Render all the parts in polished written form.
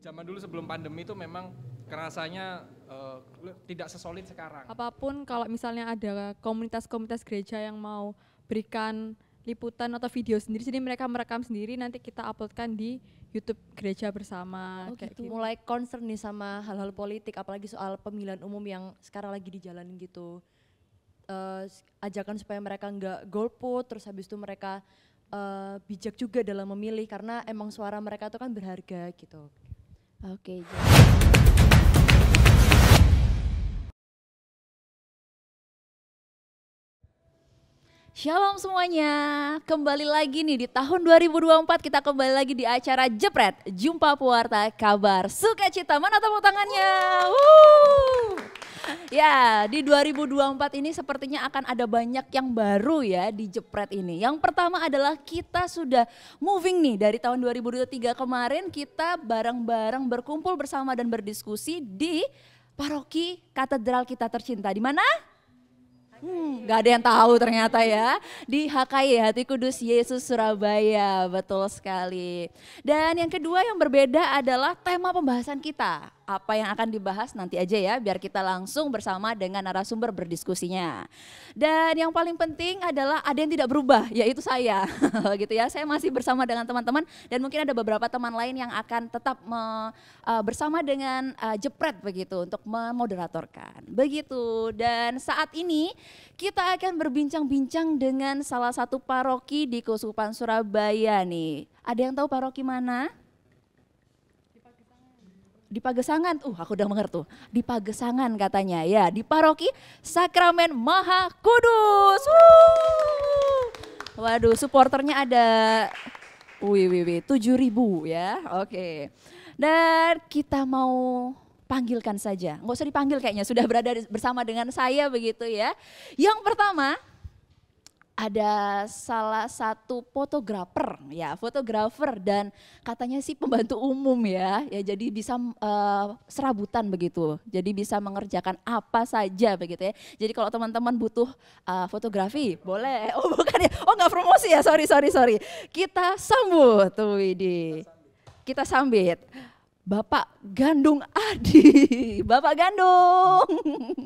Zaman dulu sebelum pandemi itu memang kerasanya tidak sesolid sekarang. Apapun kalau misalnya ada komunitas-komunitas gereja yang mau berikan liputan atau video sendiri, jadi mereka merekam sendiri, nanti kita uploadkan di YouTube gereja bersama. Oh gitu. Mulai concern nih sama hal-hal politik, apalagi soal pemilihan umum yang sekarang lagi dijalanin gitu. Ajakan supaya mereka nggak golput, terus habis itu mereka bijak juga dalam memilih, karena emang suara mereka itu kan berharga gitu. Oke. Shalom semuanya, kembali lagi nih di tahun 2024, kita kembali lagi di acara Jepret, Jumpa Pewarta Kabar Sukacita. Mana tepuk tangannya? Ya, di 2024 ini sepertinya akan ada banyak yang baru ya di Jepret ini. Yang pertama adalah kita sudah moving nih dari tahun 2023 kemarin, kita bareng-bareng berkumpul bersama dan berdiskusi di Paroki Katedral kita tercinta. Di mana? Gak ada yang tahu ternyata ya, di HKY Hati Kudus Yesus Surabaya, betul sekali. Dan yang kedua yang berbeda adalah tema pembahasan kita. Apa yang akan dibahas nanti aja ya, biar kita langsung bersama dengan narasumber berdiskusinya. Dan yang paling penting adalah ada yang tidak berubah, yaitu saya, gitu ya. Saya masih bersama dengan teman-teman dan mungkin ada beberapa teman lain yang akan tetap bersama dengan Jepret begitu untuk memoderatorkan. Begitu. Dan saat ini kita akan berbincang-bincang dengan salah satu paroki di Keuskupan Surabaya nih. Ada yang tahu paroki mana? Di Pagesangan, aku udah mengerti tuh, di Pagesangan katanya ya, di Paroki Sakramen Maha Kudus. Waduh, supporternya ada 7.000 ya, oke. Dan kita mau panggilkan saja, nggak usah dipanggil kayaknya, sudah berada bersama dengan saya begitu ya. Yang pertama, ada salah satu fotografer dan katanya sih pembantu umum ya jadi bisa serabutan begitu, jadi bisa mengerjakan apa saja begitu ya. Jadi kalau teman-teman butuh fotografi boleh, bukan ya, nggak promosi ya, sorry, kita sambut tuh Widi, kita sambit Bapak Gandung Adi, Bapak Gandung.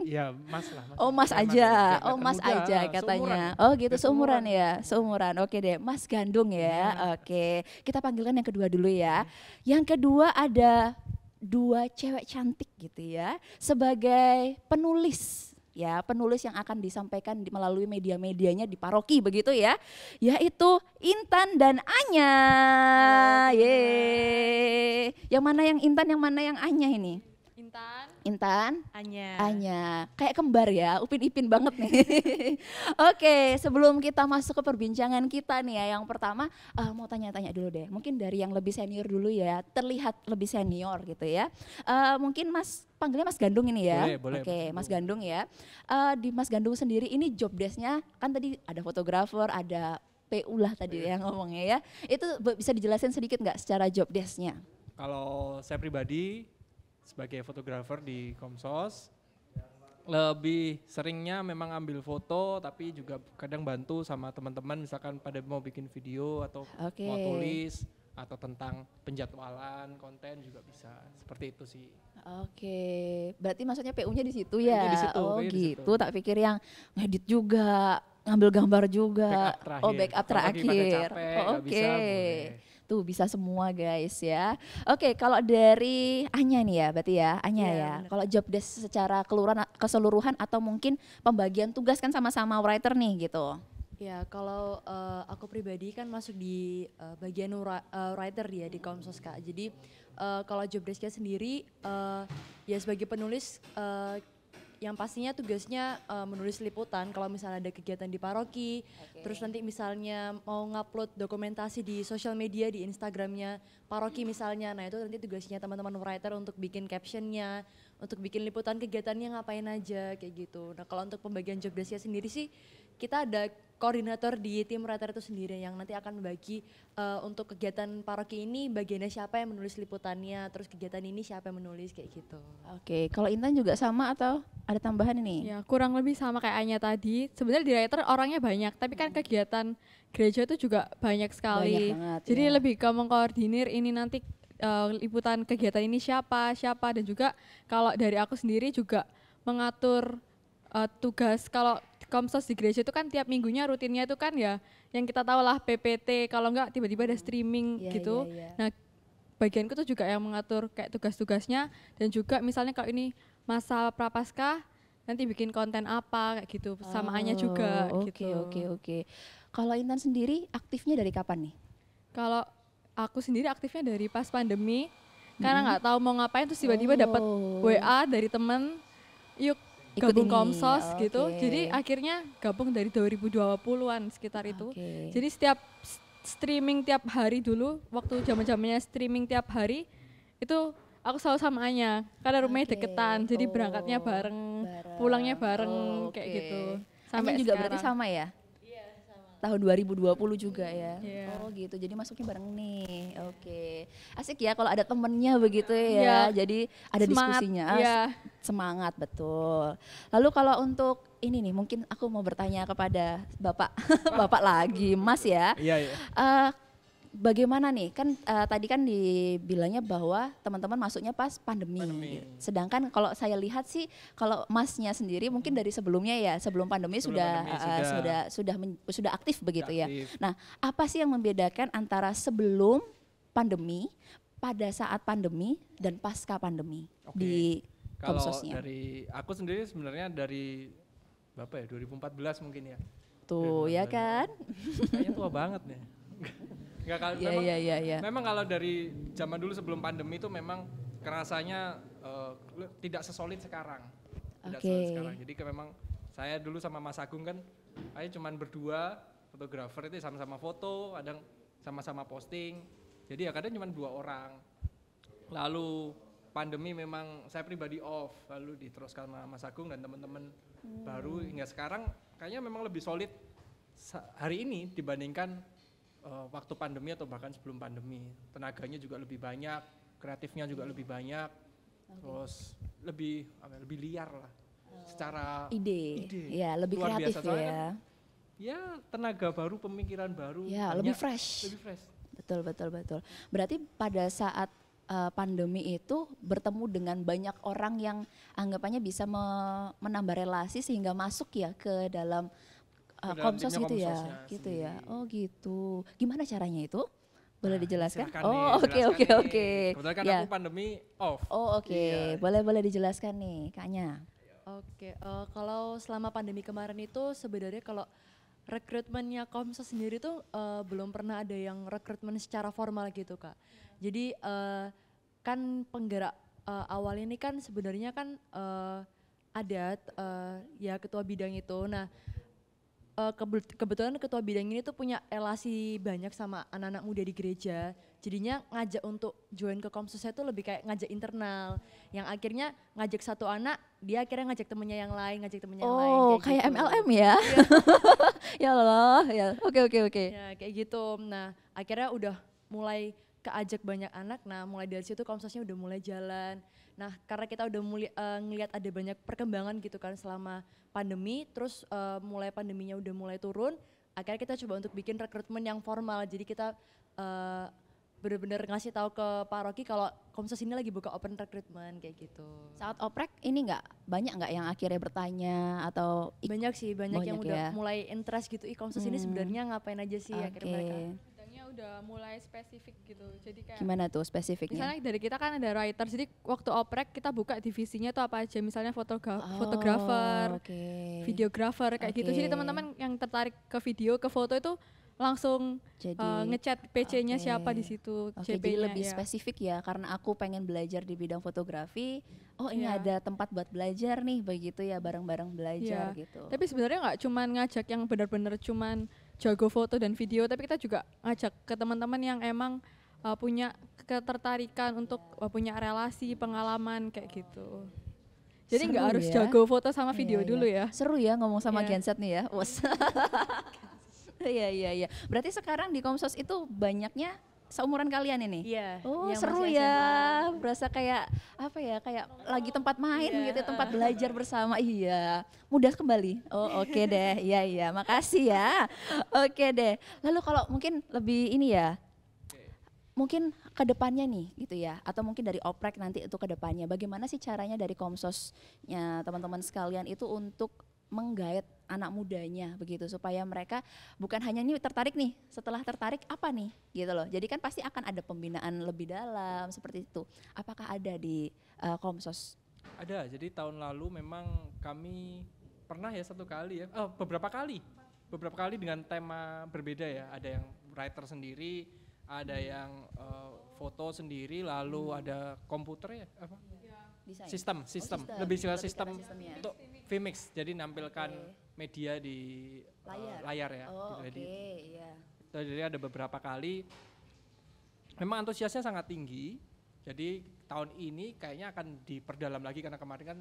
Iya, Mas lah. Oh Mas aja, Mas aja katanya. Seumuran. Oh gitu, seumuran ya, seumuran. Oke deh, Mas Gandung ya. Oke, kita panggilkan yang kedua dulu ya. Yang kedua ada dua cewek cantik gitu ya, sebagai penulis. Ya, penulis yang akan disampaikan melalui media-medianya di paroki begitu ya, yaitu Intan dan Anya. Yang mana yang Intan, yang mana yang Anya ini? Intan, Anya, kayak kembar ya, Upin Ipin banget nih. Oke, sebelum kita masuk ke perbincangan kita nih ya, yang pertama mau tanya-tanya dulu deh, mungkin dari yang lebih senior dulu ya, terlihat lebih senior gitu ya. Mungkin Mas, panggilnya Mas Gandung ini ya. Boleh. Oke, Mas Gandung ya. Di Mas Gandung sendiri ini job desk-nya, kan tadi ada fotografer, ada PU lah tadi yang ngomongnya ya. Itu bisa dijelasin sedikit nggak secara job desk-nya? Kalau saya pribadi sebagai fotografer di Komsos, lebih seringnya memang ambil foto, tapi juga kadang bantu sama teman-teman misalkan pada mau bikin video atau mau tulis atau tentang penjadwalan konten juga bisa, seperti itu sih. Oke, berarti maksudnya PU-nya di situ ya? Di situ, oh gitu, tak pikir yang ngedit juga, ngambil gambar juga. Backup terakhir. Oke. Tuh bisa semua guys ya. Oke, kalau dari Anya nih ya, berarti ya Anya ya. Kalau job desk secara keseluruhan atau mungkin pembagian tugas kan sama-sama writer nih gitu. Ya, kalau aku pribadi kan masuk di bagian writer dia di Komsos Kak. Jadi kalau job desk-nya sendiri ya sebagai penulis yang pastinya tugasnya menulis liputan kalau misalnya ada kegiatan di paroki, terus nanti misalnya mau ngupload dokumentasi di sosial media, di Instagramnya paroki misalnya, nah itu nanti tugasnya teman-teman writer untuk bikin captionnya, untuk bikin liputan kegiatannya ngapain aja kayak gitu. Nah kalau untuk pembagian job desk-nya sendiri sih kita ada koordinator di tim writer itu sendiri yang nanti akan membagi untuk kegiatan paroki ini bagiannya siapa yang menulis liputannya, terus kegiatan ini siapa yang menulis kayak gitu. Oke, kalau Intan juga sama atau ada tambahan ini? Ya kurang lebih sama kayak Anya tadi. Sebenarnya di writer orangnya banyak, tapi kan kegiatan gereja itu juga banyak sekali. Banyak banget, jadi ya. lebih ke mengkoordinir ini nanti liputan kegiatan ini siapa dan juga kalau dari aku sendiri juga mengatur tugas. Kalau Komsos di gereja itu kan tiap minggunya rutinnya itu kan ya yang kita tahu lah PPT, kalau enggak tiba-tiba ada streaming Iya, gitu. iya, iya. Nah, bagianku tuh juga yang mengatur kayak tugas-tugasnya dan juga misalnya kalau ini masa prapaskah nanti bikin konten apa kayak gitu, samaannya juga Oke, gitu. oke. Kalau Intan sendiri aktifnya dari kapan nih? Kalau aku sendiri aktifnya dari pas pandemi, karena nggak tahu mau ngapain terus tiba-tiba dapat WA dari temen, yuk Ikut gabung ini, Komsos gitu. oke. Jadi akhirnya gabung dari 2020-an sekitar itu. Oke. Jadi setiap streaming tiap hari dulu, waktu zaman-zamannya streaming tiap hari, itu aku selalu sama Anya, karena rumahnya Oke. deketan, jadi berangkatnya bareng, pulangnya bareng kayak oke. gitu. Anya juga berarti sekarang. sama ya? Tahun 2020 juga ya. Iya. Oh gitu. Jadi masuknya bareng nih. Oke. Asik ya kalau ada temennya begitu ya. Iya. Jadi ada Semangat, diskusinya. Ah, iya. Semangat betul. Lalu kalau untuk ini nih mungkin aku mau bertanya kepada Bapak Bapak lagi, Mas ya. Iya, iya. Eh, bagaimana nih? Kan tadi kan dibilangnya bahwa teman-teman masuknya pas pandemi. Pandemi. Sedangkan kalau saya lihat sih kalau Masnya sendiri mungkin dari sebelumnya ya, sebelum pandemi Sebelum sudah pandemi sudah aktif begitu ya. aktif. Nah, apa sih yang membedakan antara sebelum pandemi, pada saat pandemi dan pasca pandemi Oke. di Kalau Komsosnya? dari aku sendiri sebenarnya dari berapa ya, 2014 mungkin ya. Tuh ya 2014. kan? Kayaknya tua banget nih. Enggak, kalau Iya, memang, iya. memang kalau dari zaman dulu sebelum pandemi itu memang kerasanya tidak sesolid sekarang. Tidak Oke. sesolid sekarang. Jadi memang saya dulu sama Mas Agung kan, ayo cuman berdua, fotografer itu sama-sama foto, kadang sama-sama posting. Jadi ya kadang cuma 2 orang. Lalu pandemi memang saya pribadi off, lalu diteruskan sama Mas Agung dan teman-teman baru hingga sekarang kayaknya memang lebih solid hari ini dibandingkan waktu pandemi atau bahkan sebelum pandemi. Tenaganya juga lebih banyak, kreatifnya juga lebih banyak, terus lebih liar lah secara Ide. ide. Ya, lebih Luar kreatif biasa. Soalnya ya. kan, ya tenaga baru, pemikiran baru. Ya, banyak, lebih fresh. Lebih fresh. Betul. Berarti pada saat pandemi itu bertemu dengan banyak orang yang anggapannya bisa menambah relasi sehingga masuk ya ke dalam Ke dalam Komsos timnya gitu ya, Komsosnya gitu ya. sendiri. Oh gitu. Gimana caranya itu? Boleh Nah, dijelaskan? silakan Oh nih, oke jelaskan oke nih. oke. Kebetulan kan Ya. aku pandemi off. Oh oke, Iya. boleh dijelaskan nih Kaknya. Oke, kalau selama pandemi kemarin itu sebenarnya kalau rekrutmennya Komsos sendiri tuh belum pernah ada yang rekrutmen secara formal gitu Kak. Jadi kan penggerak awal ini kan sebenarnya kan ada ya ketua bidang itu. Nah kebetulan ketua bidang ini tuh punya relasi banyak sama anak-anak muda di gereja. Jadinya ngajak untuk join ke Komsosnya tuh lebih kayak ngajak internal. Yang akhirnya ngajak satu anak, dia akhirnya ngajak temennya yang lain, ngajak temennya yang lain. Oh kayak gitu. MLM ya? Ya Allah, ya oke. Ya kayak gitu. Nah akhirnya udah mulai keajak banyak anak. Nah mulai dari situ Komsosnya udah mulai jalan. Nah karena kita udah mulai ngelihat ada banyak perkembangan gitu kan selama pandemi. Terus mulai pandeminya udah mulai turun. Akhirnya kita coba untuk bikin rekrutmen yang formal. Jadi kita benar-benar ngasih tahu ke paroki kalau Komsos ini lagi buka open recruitment kayak gitu. Saat oprek ini banyak nggak yang akhirnya bertanya atau Banyak sih, banyak yang Banyak udah ya. mulai interest gitu. Komsos ini sebenarnya ngapain aja sih akhirnya mereka. Bidangnya udah mulai spesifik gitu. Jadi kayak Gimana tuh spesifiknya? misalnya dari kita kan ada writer, jadi waktu oprek kita buka divisinya tuh apa aja, misalnya fotografer, Oke. videografer kayak gitu. Jadi Oke. teman-teman yang tertarik ke video, ke foto itu langsung Jadi ngechat PC-nya oke. siapa di situ, Oke, jadi CP-nya lebih ya. spesifik ya karena aku pengen belajar di bidang fotografi. Oh, ini Iya. ada tempat buat belajar nih begitu ya, bareng-bareng belajar Iya. gitu. Tapi sebenarnya nggak cuman ngajak yang benar-benar cuman jago foto dan video, tapi kita juga ngajak ke teman-teman yang emang punya ketertarikan untuk punya relasi, pengalaman kayak gitu. Jadi nggak Seru harus ya. jago foto sama Iya, video iya. dulu ya. Seru ya ngomong sama Iya. genset nih ya. Wes. Iya. Berarti sekarang di Komsos itu banyaknya seumuran kalian ini? Iya. Oh yang seru masih ya, SMA. berasa kayak apa ya, kayak lagi tempat main Iya, gitu, tempat belajar bersama. Iya, mudah kembali. Oh oke deh, iya makasih ya. Oke deh. Lalu kalau mungkin lebih ini ya, mungkin ke depannya nih gitu ya, atau mungkin dari oprek nanti itu ke depannya, bagaimana sih caranya dari Komsosnya teman-teman sekalian itu untuk menggait anak mudanya begitu, supaya mereka bukan hanya nih tertarik nih, setelah tertarik apa nih gitu loh. Jadi kan pasti akan ada pembinaan lebih dalam seperti itu. Apakah ada di Komsos? Ada, jadi tahun lalu memang kami pernah ya satu kali ya, beberapa kali dengan tema berbeda ya. Ada yang writer sendiri, ada yang foto sendiri, lalu ada komputer ya, apa? Desain? Sistem, sistem. lebih jelas Lebih ke sistem arah sistemnya. untuk Vmix, jadi nampilkan Oke. media di layar ya. Oh gitu. oke, iya. Jadi ada beberapa kali, memang antusiasnya sangat tinggi. Jadi tahun ini kayaknya akan diperdalam lagi karena kemarin kan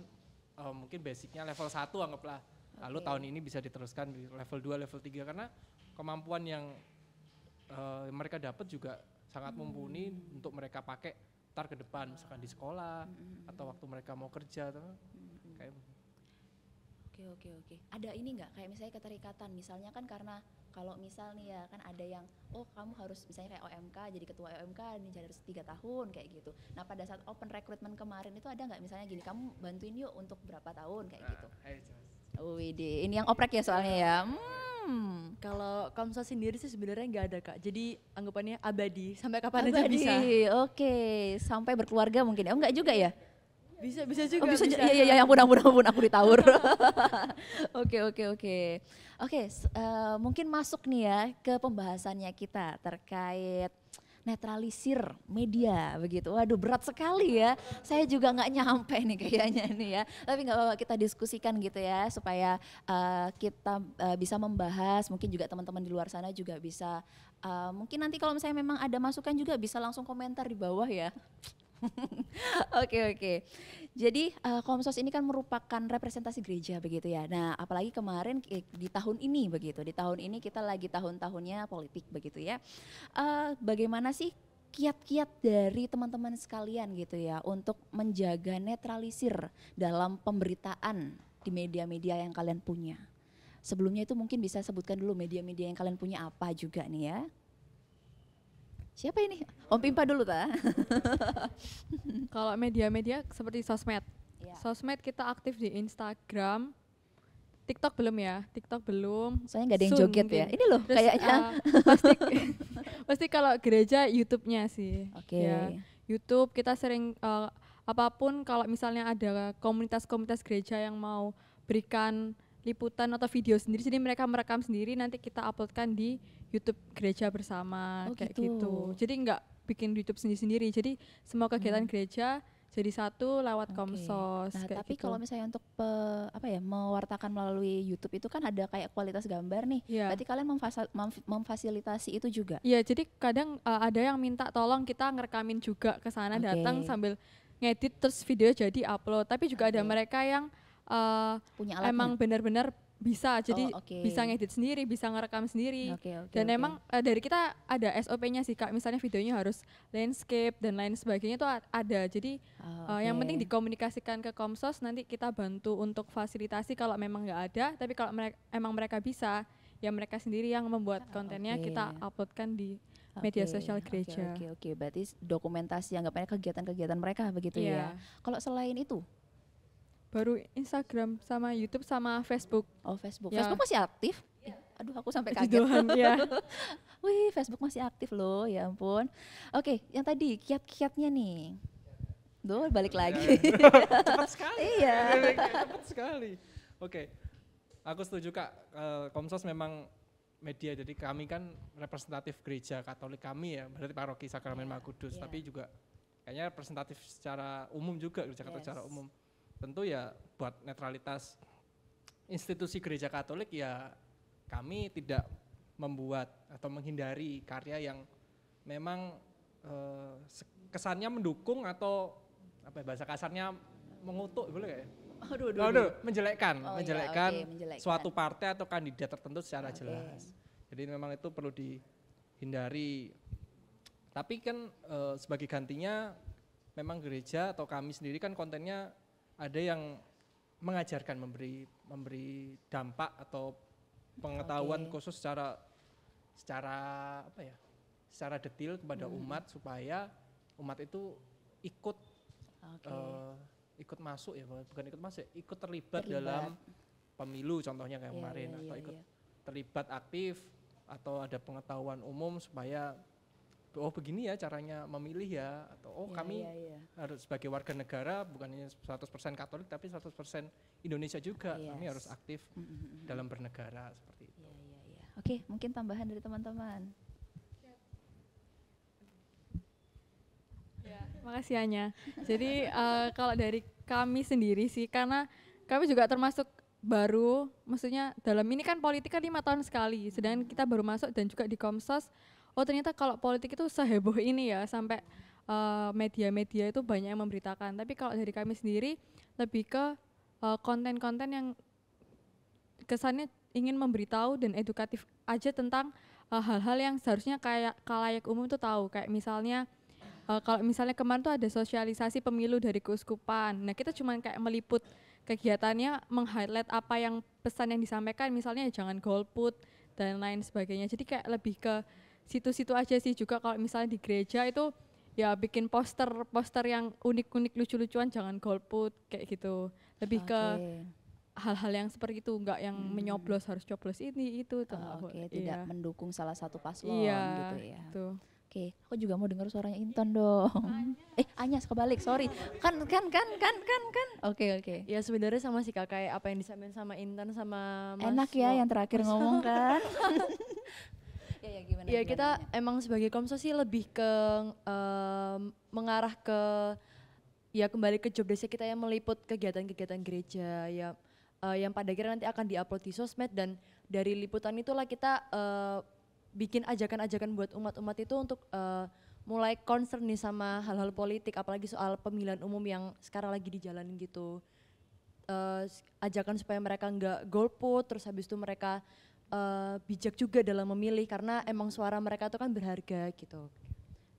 mungkin basicnya level 1 anggaplah. Lalu Oke. tahun ini bisa diteruskan di level 2, level 3 karena kemampuan yang mereka dapat juga sangat mumpuni untuk mereka pakai ntar ke depan, misalkan di sekolah atau waktu mereka mau kerja tuh. Kayak Oke. Ada ini nggak kayak misalnya keterikatan, misalnya kan karena kalau misal nih ya kan ada yang kamu harus misalnya kayak OMK, jadi ketua OMK nih jadi harus 3 tahun kayak gitu. Nah pada saat open recruitment kemarin itu ada nggak misalnya gini, kamu bantuin yuk untuk berapa tahun kayak gitu. Widih, ini yang oprek ya soalnya ya. Kalau Komsos sendiri sih sebenarnya nggak ada Kak. Jadi anggapannya abadi sampai kapan aja Abadi, bisa. oke, sampai berkeluarga mungkin ya. Oh enggak juga ya? Bisa Oh juga. bisa, iya, ampun, aku ditawur. Oke. Mungkin masuk nih ya ke pembahasannya kita terkait netralisir media begitu. Waduh berat sekali ya. Saya juga nggak nyampe nih kayaknya nih ya. Tapi nggak apa-apa, kita diskusikan gitu ya supaya kita bisa membahas. Mungkin juga teman-teman di luar sana juga bisa. Mungkin nanti kalau misalnya memang ada masukan juga bisa langsung komentar di bawah ya. Oke. Jadi Komsos ini kan merupakan representasi gereja begitu ya. Nah, apalagi kemarin di tahun ini begitu. Di tahun ini kita lagi tahun-tahunnya politik begitu ya. Bagaimana sih kiat-kiat dari teman-teman sekalian gitu ya untuk menjaga netralisir dalam pemberitaan di media-media yang kalian punya? Sebelumnya itu mungkin bisa sebutkan dulu media-media yang kalian punya apa juga nih ya. Siapa ini? Om Pimpa dulu ta? Kalau media-media seperti sosmed. Iya. Sosmed kita aktif di Instagram. TikTok belum ya? TikTok belum. Soalnya nggak ada yang Soon joget ya. mungkin. Ini loh Terus, kayaknya. pasti kalau gereja YouTube-nya sih. Oke. Ya, YouTube kita sering apapun kalau misalnya ada komunitas-komunitas gereja yang mau berikan liputan atau video sendiri, jadi mereka merekam sendiri, nanti kita uploadkan di YouTube gereja bersama kayak gitu. Jadi nggak bikin YouTube sendiri-sendiri. Jadi semua kegiatan gereja jadi satu lewat Oke. Komsos. Nah, kayak tapi gitu. kalau misalnya untuk mewartakan melalui YouTube itu kan ada kayak kualitas gambar nih. Iya. Berarti kalian memfasilitasi itu juga. Iya, jadi kadang ada yang minta tolong kita ngerekamin juga ke sana, Oke. datang sambil ngedit terus video jadi upload. Tapi juga ada Oke. mereka yang Punya alatnya. emang benar-benar bisa, jadi oke. bisa ngedit sendiri, bisa ngerekam sendiri. Oke. Dan emang dari kita ada SOP-nya sih Kak, misalnya videonya harus landscape dan lain sebagainya itu ada. Jadi yang penting dikomunikasikan ke Komsos, nanti kita bantu untuk fasilitasi kalau memang nggak ada, tapi kalau emang mereka bisa, ya mereka sendiri yang membuat kontennya, Oke. kita uploadkan di media sosial gereja. Oke. Berarti dokumentasi anggapannya kegiatan-kegiatan mereka begitu Iya. ya. Kalau selain itu, Baru Instagram sama YouTube sama Facebook. Facebook. Ya. Facebook masih aktif? Aduh, aku sampai Puji kaget. Tuhan, ya. Wih, Facebook masih aktif loh, ya ampun. Oke, yang tadi kiat-kiatnya nih. Duh, balik lagi. Cepat sekali. Iya. Cepat sekali. Oke. Aku setuju Kak, Komsos memang media, jadi kami kan representatif gereja Katolik kami ya, berarti paroki Sakramen Maha Kudus, Iya. tapi juga kayaknya representatif secara umum juga, gereja Katolik secara Yes. umum. Tentu ya buat netralitas institusi gereja Katolik ya kami tidak membuat atau menghindari karya yang memang kesannya mendukung atau apa ya, bahasa kasarnya mengutuk, boleh nggak ya? Aduh. Menjelekkan, Oh, iya, menjelekkan oke, menjelekkan. suatu partai atau kandidat tertentu secara Oke. jelas. Jadi memang itu perlu dihindari. Tapi kan sebagai gantinya memang gereja atau kami sendiri kan kontennya ada yang mengajarkan, memberi dampak atau pengetahuan Oke. khusus secara apa ya? secara detail kepada umat supaya umat itu ikut ikut masuk ya, bukan ikut masuk, ikut terlibat dalam pemilu contohnya kayak kemarin, atau ikut terlibat aktif atau ada pengetahuan umum supaya oh begini ya caranya memilih ya, atau kami harus sebagai warga negara bukannya 100% Katolik tapi 100% Indonesia juga, kami harus aktif dalam bernegara seperti itu. Oke, mungkin tambahan dari teman-teman. Makasih Anya. Jadi kalau dari kami sendiri sih, karena kami juga termasuk baru, maksudnya dalam ini kan politik kan 5 tahun sekali, sedangkan kita baru masuk dan juga di Komsos, oh ternyata kalau politik itu seheboh ini ya, sampai media-media itu banyak yang memberitakan. Tapi kalau dari kami sendiri lebih ke konten-konten yang kesannya ingin memberitahu dan edukatif aja tentang hal-hal yang seharusnya kayak khalayak umum tuh tahu, kayak misalnya kalau misalnya kemarin tuh ada sosialisasi pemilu dari keuskupan. Nah, kita cuma kayak meliput kegiatannya, meng-highlight apa yang pesan yang disampaikan, misalnya jangan golput dan lain sebagainya. Jadi kayak lebih ke situ-situ aja sih. Juga kalau misalnya di gereja itu ya bikin poster yang unik-unik, lucu-lucuan, jangan golput kayak gitu. Lebih ke hal-hal yang seperti itu, enggak yang menyoblos harus coblos ini itu. Tidak mendukung salah satu paslon gitu ya. Gitu. Oke, aku juga mau dengar suaranya Intan dong. Anyas kebalik, sorry. Kan. Oke. Ya sebenarnya sama sih Kak, kayak apa yang disampaikan sama Intan sama Mas. Enak ya yang terakhir ngomong kan. Gimana? Kita emang sebagai Komsos sih lebih ke mengarah ke ya kembali ke job desk kita yang meliput kegiatan-kegiatan gereja ya, yang pada akhirnya nanti akan diupload di sosmed, dan dari liputan itulah kita bikin ajakan-ajakan buat umat-umat itu untuk mulai concern nih sama hal-hal politik, apalagi soal pemilihan umum yang sekarang lagi dijalanin gitu. Ajakan supaya mereka nggak golput, terus habis itu mereka bijak juga dalam memilih, karena emang suara mereka itu kan berharga gitu.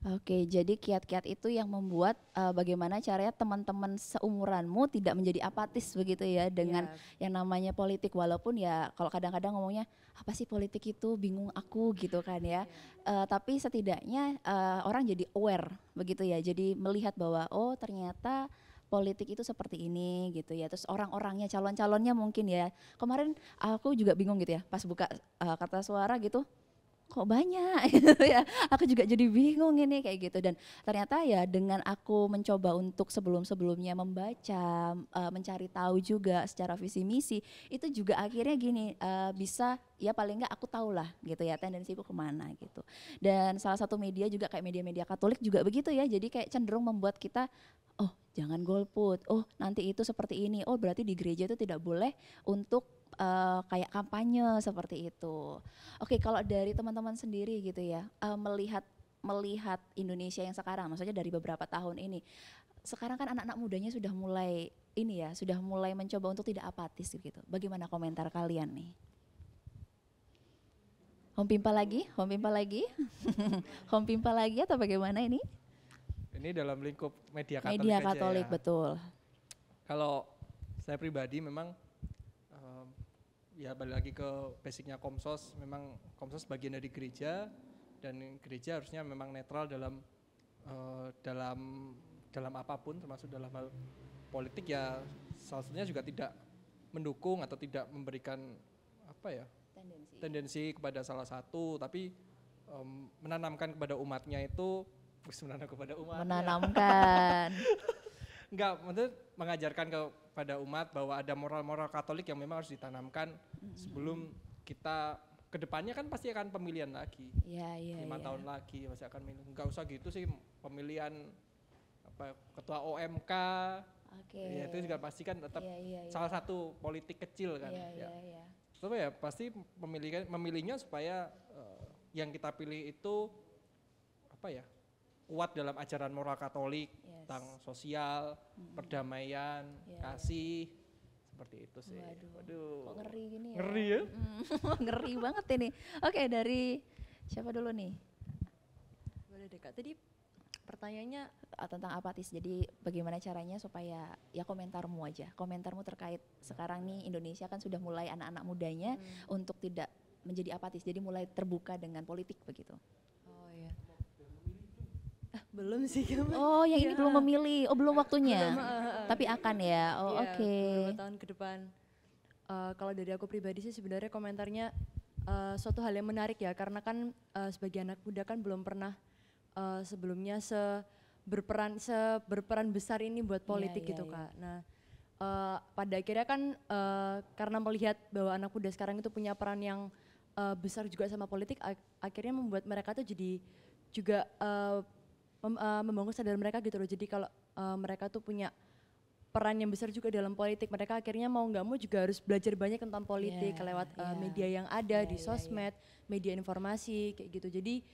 Oke, jadi kiat-kiat itu yang membuat bagaimana caranya teman-teman seumuranmu tidak menjadi apatis begitu ya dengan yang namanya politik, walaupun ya kalau kadang-kadang ngomongnya apa sih politik itu, bingung aku gitu kan ya. Tapi setidaknya orang jadi aware begitu ya, jadi melihat bahwa oh ternyata politik itu seperti ini gitu ya. Terus orang-orangnya, calon-calonnya mungkin ya. Kemarin aku juga bingung gitu ya pas buka Kertas Suara gitu. Kok banyak gitu ya, aku juga jadi bingung ini kayak gitu. Dan ternyata ya dengan aku mencoba untuk sebelum-sebelumnya membaca, mencari tahu juga secara visi misi, itu juga akhirnya gini, bisa ya paling enggak aku tahu lah gitu ya tendensiku kemana gitu. Dan salah satu media juga kayak media-media Katolik juga begitu ya, jadi kayak cenderung membuat kita oh jangan golput, oh nanti itu seperti ini, oh berarti di gereja itu tidak boleh untuk kayak kampanye seperti itu. Oke, kalau dari teman-teman sendiri gitu ya, melihat Indonesia yang sekarang, maksudnya dari beberapa tahun ini, sekarang kan anak-anak mudanya sudah mulai ini ya, sudah mulai mencoba untuk tidak apatis gitu. Bagaimana komentar kalian nih? Home Pimpa lagi? Home Pimpa lagi atau bagaimana ini? Ini dalam lingkup media Katolik. Media Katolik ya. Betul. Kalau saya pribadi memang ya balik lagi ke basicnya Komsos, memang Komsos bagian dari gereja, dan gereja harusnya memang netral dalam dalam apapun, termasuk dalam hal politik ya. Salah satunya juga tidak mendukung atau tidak memberikan apa ya tendensi kepada salah satu, tapi menanamkan kepada umatnya itu menanamkan enggak, maksudnya mengajarkan kepada umat bahwa ada moral-moral Katolik yang memang harus ditanamkan sebelum kita kedepannya kan pasti akan pemilihan lagi. 5 tahun lagi pasti akan milih. Enggak usah gitu sih, pemilihan apa ketua OMK. Ya itu juga pasti kan tetap salah satu politik kecil kan. So ya pasti memilihnya supaya yang kita pilih itu apa ya? Kuat dalam ajaran moral Katolik tentang sosial, perdamaian, kasih, seperti itu sih. Waduh. Kok ngeri gini ya? Ngeri ya? Ngeri banget ini. Oke, dari siapa dulu nih? Boleh deh Kak, tadi pertanyaannya tentang apatis. Jadi bagaimana caranya supaya ya komentarmu aja. Komentarmu terkait sekarang nih Indonesia kan sudah mulai anak-anak mudanya untuk tidak menjadi apatis. Jadi mulai terbuka dengan politik begitu. oh ya. Belum sih. Oh, yang ini Iya. belum memilih. Oh, belum waktunya. Belum, Tapi akan ya. Oh, Iya, oke. beberapa tahun ke depan. Kalau dari aku pribadi sih sebenarnya komentarnya suatu hal yang menarik ya, karena kan sebagai anak muda kan belum pernah sebelumnya berperan besar ini buat politik iya, gitu iya. Kak. Nah pada akhirnya kan karena melihat bahwa anak muda sekarang itu punya peran yang besar juga sama politik, akhirnya membuat mereka tuh jadi juga membangun kesadaran mereka gitu loh. Jadi kalau mereka tuh punya peran yang besar juga dalam politik, mereka akhirnya mau nggak mau juga harus belajar banyak tentang politik Yeah, lewat yeah. media yang ada Yeah, di yeah, sosmed, media informasi kayak gitu. Jadi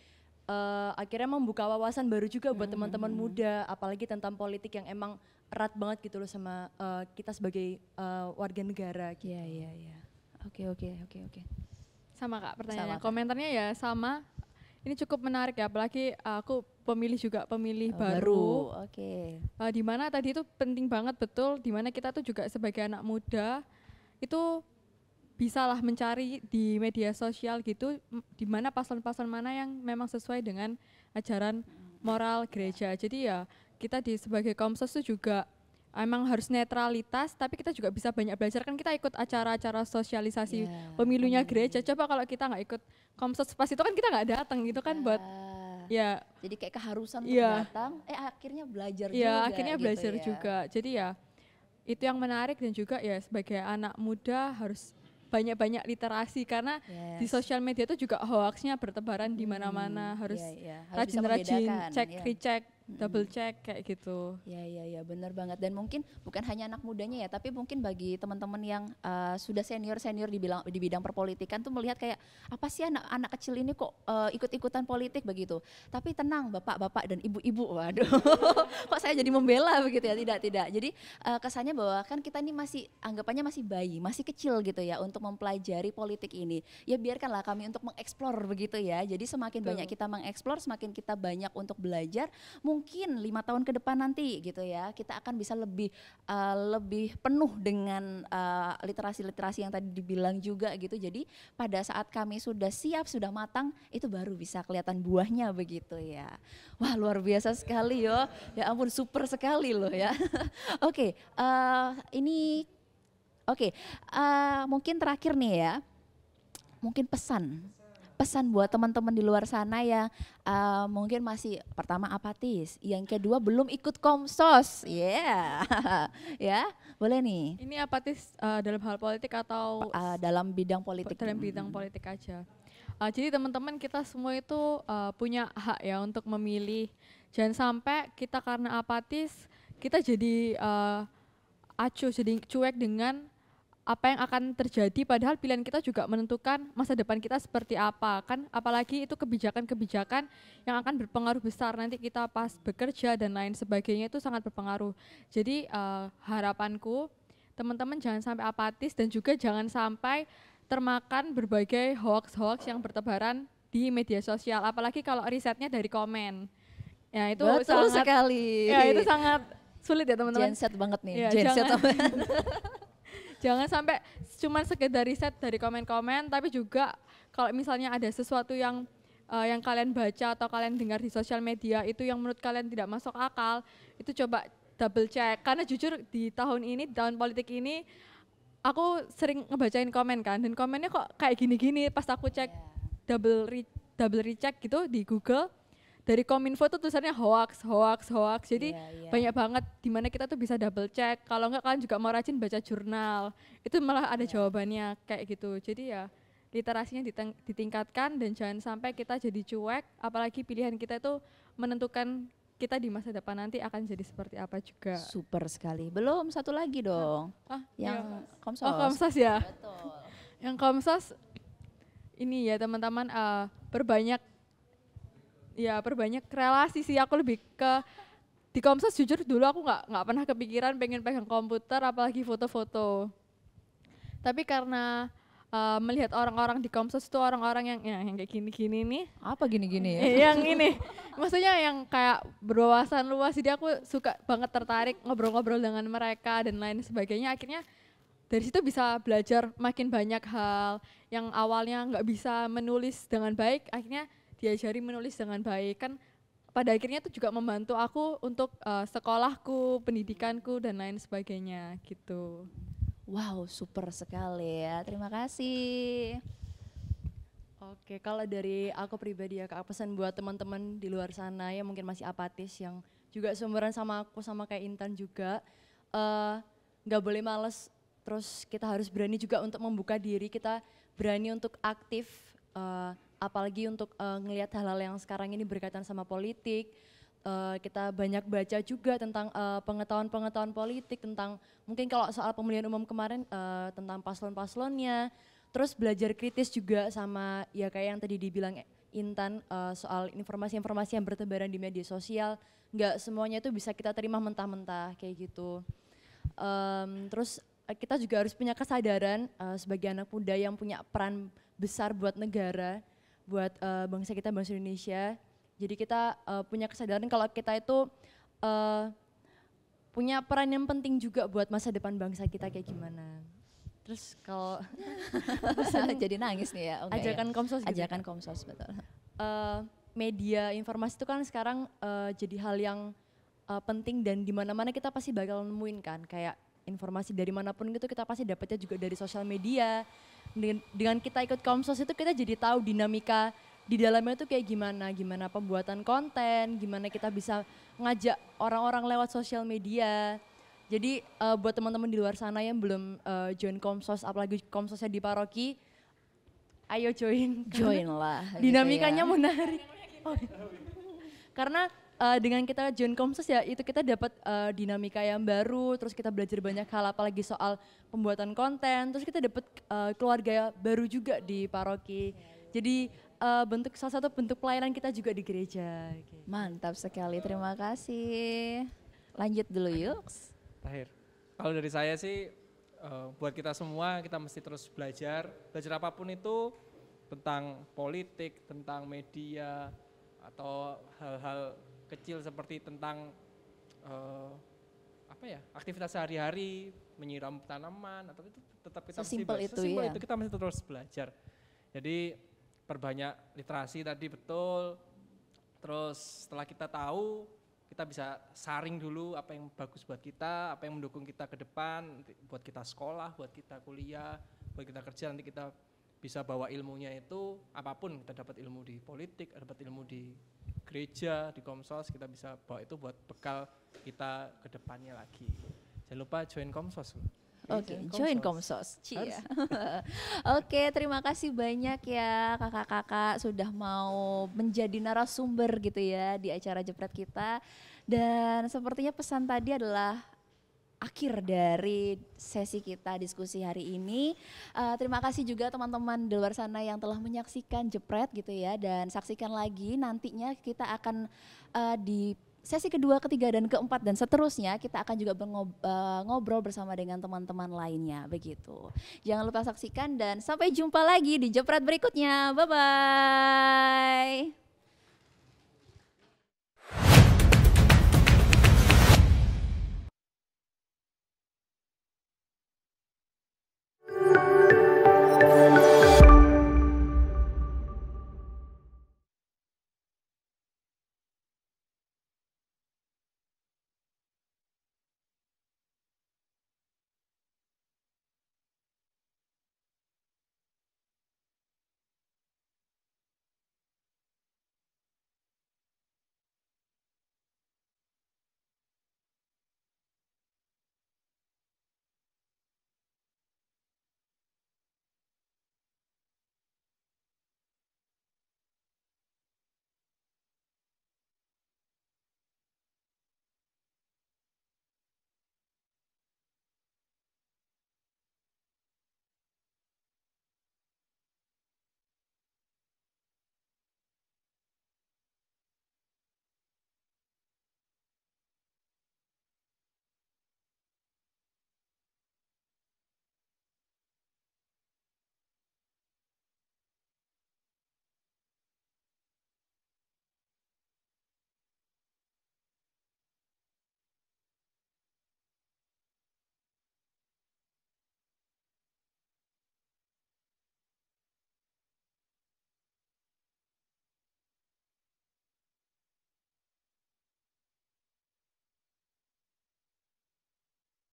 akhirnya membuka wawasan baru juga buat teman-teman muda, apalagi tentang politik yang emang erat banget gitu loh sama kita sebagai warga negara. Gitu. Iya, iya, iya. Oke. Sama Kak pertanyaannya. Sama, Kak. Komentarnya ya sama. Ini cukup menarik ya, apalagi aku pemilih Oh, baru. Oke. Di mana tadi itu penting banget betul, di mana kita tuh juga sebagai anak muda itu bisalah mencari di media sosial gitu, di mana paslon-paslon mana yang memang sesuai dengan ajaran moral gereja. Jadi ya kita sebagai Komsos itu juga emang harus netralitas, tapi kita juga bisa banyak belajar, kan kita ikut acara-acara sosialisasi Ya, pemilunya gereja. Coba kalau kita nggak ikut Komsos pas itu kan kita nggak datang gitu kan buat ya Jadi kayak keharusan untuk Iya. datang, akhirnya belajar juga. ya akhirnya gitu belajar ya. juga. Jadi ya itu yang menarik, dan juga ya sebagai anak muda harus banyak-banyak literasi, karena di Yes. sosial media itu juga hoaxnya bertebaran di mana-mana, harus Iya, iya. Harus bisa rajin-rajin membedakan, cek, ya. recheck, double check kayak gitu. Ya, benar banget. Dan mungkin bukan hanya anak mudanya ya, tapi mungkin bagi teman-teman yang sudah senior di bidang perpolitikan tuh melihat kayak apa sih anak kecil ini kok ikut-ikutan politik begitu. Tapi tenang bapak-bapak dan ibu-ibu, waduh, kok saya jadi membela begitu ya? Tidak. Jadi kesannya bahwa kan kita ini masih anggapannya masih bayi, masih kecil gitu ya untuk mempelajari politik ini. Ya biarkanlah kami untuk mengeksplor begitu ya. Jadi semakin banyak kita mengeksplor, semakin kita banyak untuk belajar. Mungkin 5 tahun ke depan nanti gitu ya, kita akan bisa lebih penuh dengan literasi-literasi yang tadi dibilang juga gitu. Jadi pada saat kami sudah siap, sudah matang, itu baru bisa kelihatan buahnya begitu ya. Wah, luar biasa sekali yo. Ya ampun, super sekali loh ya. Oke, mungkin terakhir nih ya. Mungkin pesan buat teman-teman di luar sana yang mungkin masih pertama apatis, yang kedua belum ikut Komsos, ya boleh nih Ini apatis dalam hal politik atau dalam bidang politik. dalam bidang politik aja. Jadi teman-teman kita semua itu punya hak ya untuk memilih. Jangan sampai kita karena apatis kita jadi acuh, jadi cuek dengan apa yang akan terjadi, padahal pilihan kita juga menentukan masa depan kita seperti apa kan, apalagi itu kebijakan-kebijakan yang akan berpengaruh besar nanti kita pas bekerja dan lain sebagainya, itu sangat berpengaruh. Jadi harapanku teman-teman jangan sampai apatis, dan juga jangan sampai termakan berbagai hoax-hoax yang bertebaran di media sosial, apalagi kalau risetnya dari komen. Ya itu Betul sangat sekali. ya itu sangat sulit ya teman-teman. Genset banget nih. Ya, Genset jangan sampai cuma sekedar riset dari komen-komen, tapi juga kalau misalnya ada sesuatu yang kalian baca atau kalian dengar di sosial media itu yang menurut kalian tidak masuk akal, itu coba double check. Karena jujur di tahun ini, di tahun politik ini, aku sering ngebacain komen kan, dan komennya kok kayak gini-gini. Pas aku cek double recheck gitu di Google, dari Kominfo tuh tulisannya hoax. Jadi banyak banget dimana kita tuh bisa double check. Kalau enggak kalian juga mau rajin baca jurnal, itu malah ada jawabannya kayak gitu. Jadi ya literasinya ditingkatkan, dan jangan sampai kita jadi cuek, apalagi pilihan kita itu menentukan kita di masa depan nanti akan jadi seperti apa juga. Super sekali. Belum satu lagi dong. Yang Komsos. Oh, Komsos ya. Betul. Yang Komsos ini ya teman-teman, perbanyak relasi sih. Aku lebih ke di Komsos, jujur dulu aku nggak pernah kepikiran pengen pegang komputer apalagi foto-foto. Tapi karena melihat orang-orang di Komsos itu orang-orang yang kayak gini-gini nih. Apa gini-gini ya? Yang ini, maksudnya yang kayak berwawasan luas. Jadi aku suka banget tertarik ngobrol-ngobrol dengan mereka dan lain sebagainya. Akhirnya dari situ bisa belajar makin banyak hal. Yang awalnya nggak bisa menulis dengan baik, akhirnya diajari menulis dengan baik. Kan pada akhirnya itu juga membantu aku untuk sekolahku, pendidikanku dan lain sebagainya gitu. Wow, super sekali ya. Terima kasih. Oke, kalau dari aku pribadi ya Kak, pesan buat teman-teman di luar sana yang mungkin masih apatis, yang juga seumuran sama aku, sama kayak Intan juga, nggak boleh males, terus kita harus berani juga untuk membuka diri, kita berani untuk aktif, apalagi untuk ngelihat hal-hal yang sekarang ini berkaitan sama politik. Kita banyak baca juga tentang pengetahuan-pengetahuan politik, tentang mungkin kalau soal pemilihan umum kemarin tentang paslon-paslonnya, terus belajar kritis juga sama ya kayak yang tadi dibilang Intan soal informasi-informasi yang bertebaran di media sosial, nggak semuanya itu bisa kita terima mentah-mentah kayak gitu. Terus kita juga harus punya kesadaran sebagai anak muda yang punya peran besar buat negara, buat bangsa kita, bangsa Indonesia. Jadi kita punya kesadaran kalau kita itu punya peran yang penting juga buat masa depan bangsa kita kayak gimana. Terus kalau Jadi nangis nih ya. Oke, ajakan ya. Komsos gitu, Ajakan Kak. Komsos, betul. Media informasi itu kan sekarang jadi hal yang penting dan di mana-mana kita pasti bakal nemuin kan, kayak informasi dari manapun gitu kita pasti dapetnya juga dari sosial media. Dengan kita ikut Komsos itu kita jadi tahu dinamika di dalamnya itu kayak gimana, gimana pembuatan konten, gimana kita bisa ngajak orang-orang lewat sosial media. Jadi buat teman-teman di luar sana yang belum join Komsos, apalagi Komsosnya di paroki, ayo join. Join lah. gitu Dinamikanya ya. menarik. Oh. Karena dengan kita join Komsos ya itu kita dapat dinamika yang baru, terus kita belajar banyak hal apalagi soal pembuatan konten, terus kita dapat keluarga baru juga di paroki. Jadi salah satu bentuk pelayanan kita juga di gereja. Gitu. Mantap sekali, terima kasih. Lanjut dulu yuk. Terakhir, kalau dari saya sih buat kita semua kita mesti terus belajar apapun itu tentang politik, tentang media atau hal-hal kecil seperti tentang aktivitas sehari-hari, menyiram tanaman atau itu tetap kita Sesimpel mesti itu sesimpel ya. itu kita mesti terus belajar. Jadi perbanyak literasi tadi betul. Terus setelah kita tahu, kita bisa saring dulu apa yang bagus buat kita, apa yang mendukung kita ke depan, buat kita sekolah, buat kita kuliah, buat kita kerja, nanti kita bisa bawa ilmunya itu apapun, kita dapat ilmu di politik, dapat ilmu di gereja, di Komsos, kita bisa bawa itu buat bekal kita ke depannya lagi. Jangan lupa join Komsos. Oke, join Komsos. Cia. Oke, terima kasih banyak ya kakak-kakak sudah mau menjadi narasumber gitu ya di acara Jepret kita. Dan sepertinya pesan tadi adalah akhir dari sesi kita diskusi hari ini. Terima kasih juga teman-teman di luar sana yang telah menyaksikan Jepret gitu ya. Dan saksikan lagi nantinya kita akan di sesi kedua, ketiga, dan keempat dan seterusnya kita akan juga ngobrol bersama dengan teman-teman lainnya begitu. Jangan lupa saksikan dan sampai jumpa lagi di Jepret berikutnya. Bye-bye.